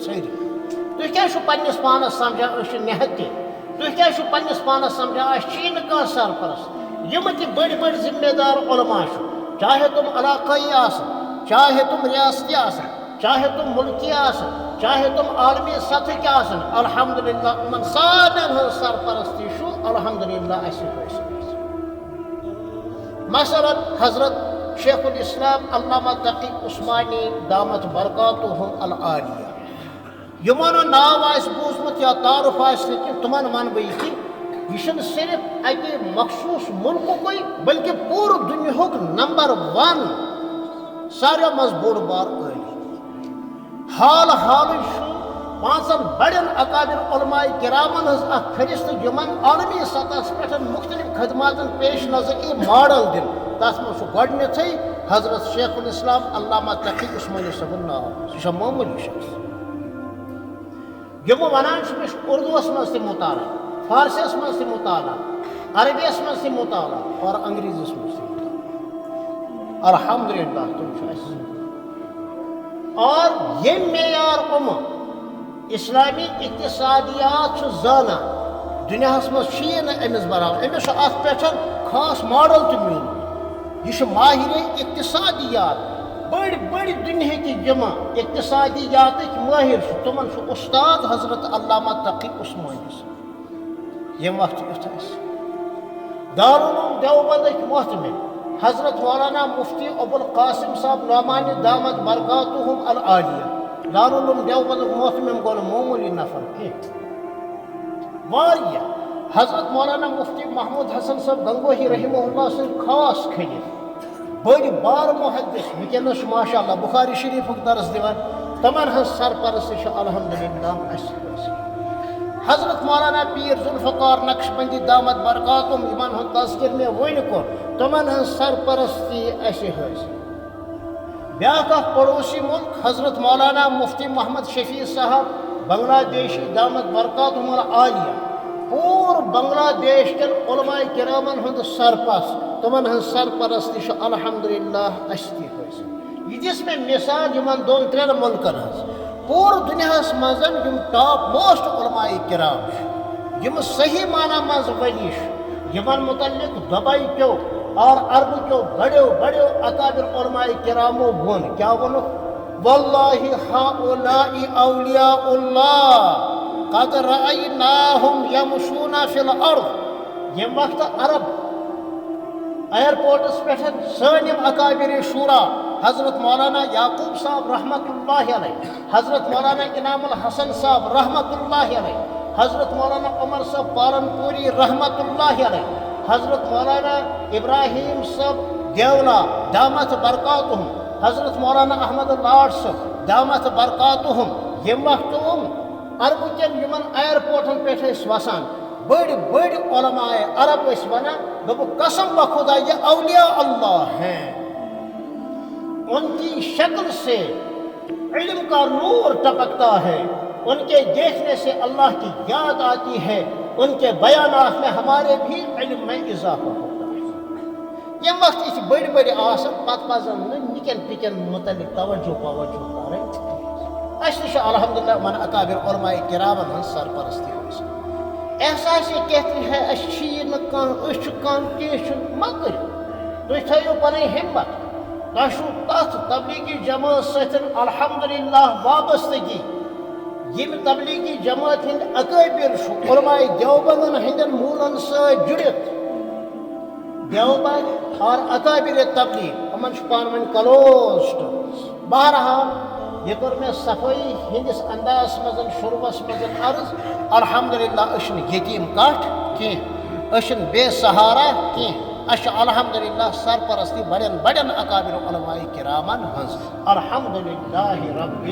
ژھٔرۍ تُہۍ کیٛازِ چھُو پنٛنِس پانَس سمجھان أسۍ چھِ نہتی تُہۍ کیٛازِ چھُو پنٛنِس پانَس سمجھان اَسہِ چھی نہٕ کانٛہہ سرپرست یِم تہِ بٔڑۍ بٔڑۍ ذمہ دار علما چھُ چاہے تِم علاقٲیی آسن چاہے تِم ریاستی آسن چاہے تِم مُلکی آسن چاہے تِم عالمی سطحٕکۍ آسن الحمدللہ یِمن سارنٕے ہٕنٛز سرپرستی چھُ الحمدللہ اَسہِ حٲصِل مثلاً حضرت شیخ الاسلام علامہ تقی عثمانی دامت برکاتہم العالیہ یِمو نہٕ ناو آسہِ بوٗزمُت یا تعارُف آسہِ نہٕ کینٛہہ تِمن وَنہٕ بہٕ یِتھٕے یہ چھُنہٕ صرف اکہِ مخصوٗص مُلکُکُے بلکہِ پوٗرٕ دُنیاہُک نمبر 1 ساروِیو منٛز بوٚڑ بار عٲلِم حال حالٕے چھُ 5 بڑٮ۪ن اکابر علماء کرامن ہٕنٛز اکھ فہرست یِمن عالمی سطحس پٮ۪ٹھ مختلف خدماتن پیش نظر ای ماڈل دِنہٕ تتھ منٛز چھُ گۄڈٕنیتھٕے حضرت شیخ الاسلام علامہ تقی عثمانی صٲبُن ناو سُہ چھُ معموٗلی شخص یِمو ونان چھِ مےٚ چھُ اردوٗوس منٛز تہِ مُطالعہ فارسیس منٛز تہِ مُطالعہ عربیس منٛز تہِ مُطالعہ اور انگریٖزیس منٛز تہِ مُطالعہ الحمدللہ تِم چھِ اَسہِ اور ییٚمۍ معیار یِمہٕ اسلامی اقتصادیات چھُ زانان دُنیاہس منٛز چھُیی نہٕ أمِس برابر أمِس چھُ اَتھ پٮ۪ٹھ خاص ماڈل تہِ میوٗلمُت یہ ماہر اقتصادیات بڑی بڑی دنہٕکۍ یِم اقتصادیاتٕکۍ مٲہر چھِ تِمن چھُ اُستاد حضرت علامہ تقی عثمانی صٲب ییٚمہِ وقتہٕ یُتھ اَسہِ دارالعلوم دیوبندٕکۍ محتمِم حضرت مولانا مفتی ابوالقاسم صاحب نعمانی دامت برکاتہم العالیہ دارالعلوم دیوبندُک محتمِم گوٚو نہٕ معموٗلی نفر کینٛہہ واریاہ حضرت مولانا مفتی محمود حسن صاحب گنگوہی رحمہ اللہ سٕنٛدۍ خاص خٔلیٖل بٔڑۍ بار محدث وٕنکٮ۪نس چھُ ماشاء اللہ بخاری شریٖفُک درس دِوان تِمن ہٕنٛز سرپرستی چھِ الحمدللہ اَسہِ حٲصِل حضرت مولانا پیٖر ذوالفقار نقش بندی دامت برکاتہم یِمن ہُنٛد تذکِر مےٚ وٕنۍ کوٚر تِمن ہٕنٛز سرپرستی اَسہِ حٲصِل بیٛاکھ اکھ پڑوسی مُلک حضرت مولانا مفتی محمد شفیع صاحب بنگلہ دیشی دامت برکاتہم العالیہ پوٗرٕ بنگلہ دیش کٮ۪ن علماء کرامن ہُنٛد سرپرست تِمن ہٕنٛز سرپرستی چھِ الحمدللہ اَسہِ تہِ حٲصِل یہِ دِژ مےٚ مثال یِمن 2-3 مُلکن ہٕنٛز پوٗرٕ دُنیاہس منٛز یِم ٹاپ موسٹ علماء کرام چھِ یِم صحیح معنی منٛز ؤلی چھِ یِمن متعلق دُبے کیو اور عربہٕ کیو بڑیو اکابر علماء کرامو ووٚن کیٛاہ ووٚنُکھ واللہ ہؤلاء اولیاء اللہ قد رأیناہم یمشون فی الارض ییٚمہِ وقتہٕ عرب ایئرپورٹس پٮ۪ٹھ سٲنۍ یِم اکابر شورا حضرت مولانا یعقوب صاحب رحمۃ اللہ علیہ حضرت مولانا انعام الحسن صاحب رحمۃ اللہ علیہ حضرت مولانا عمر صاحب پالن پوری رحمۃ اللہ علیہ حضرت مولانا ابراہیم صاحب دیولا دامت برکاتہم حضرت مولانا احمد لاڈ صاحب دامت برکاتہم ییٚمہِ وقتہٕ عربہٕ کٮ۪ن یِمن ایئرپورٹن پٮ۪ٹھ ٲسۍ وسان بڑی بڑی علماء عرب ٲسۍ ونان دوٚپُکھ قسم بخدا یہ اولیاء اللہ ہیں ان کی شکل سے علم کا نور ٹپکتا ہے ان کے دیکھنے سے اللہ کی یاد آتی ہے ان کے بیانات میں ہمارے بھی علم میں اضافہ ہوتا ہے یہ وقت یہ بڑی بڑی آسن پتہ پزن نکن پکن متعلق توجہ کریں اَسہِ چھِ الحمدللہ من اکابر علماء کرامن ہٕنٛز سرپرستی حٲصِل احساس یہ کہتے ہیں اَسہِ چھِ یہِ نہٕ کانٛہہ أسۍ چھِ کانٛہہ کینٛہہ چھُنہٕ مہ کٔرِو تُہۍ تھٲیِو پنٕنۍ ہمت تۄہہِ چھُو تتھ تبلیغی جماعت سۭتۍ الحمدللہ وابستگی ییٚمہِ تبلیغی جماعت ہٕنٛدۍ اکٲبر چھُ علماء دیوبندن ہٕنٛدٮ۪ن موٗلن سۭتۍ جُڑِتھ دیوبند اور اکابر تبلیغ یِمن چھُ پانہٕ ؤنۍ کلوز ٹٔرمٕز بہرحال یہ کٔر مےٚ صفٲیی ہٕنٛدِس انداز منٛز شروٗعس منٛز عرض الحمدللہ أسۍ چھِنہٕ یتیٖم کٹھ کینٛہہ أسۍ چھِنہٕ بے سہارا کینٛہہ اَسہِ چھِ الحمدللہ سرپرستی بڑٮ۪ن اکابر علماء کرامن ہٕنٛز الحمدللہ رب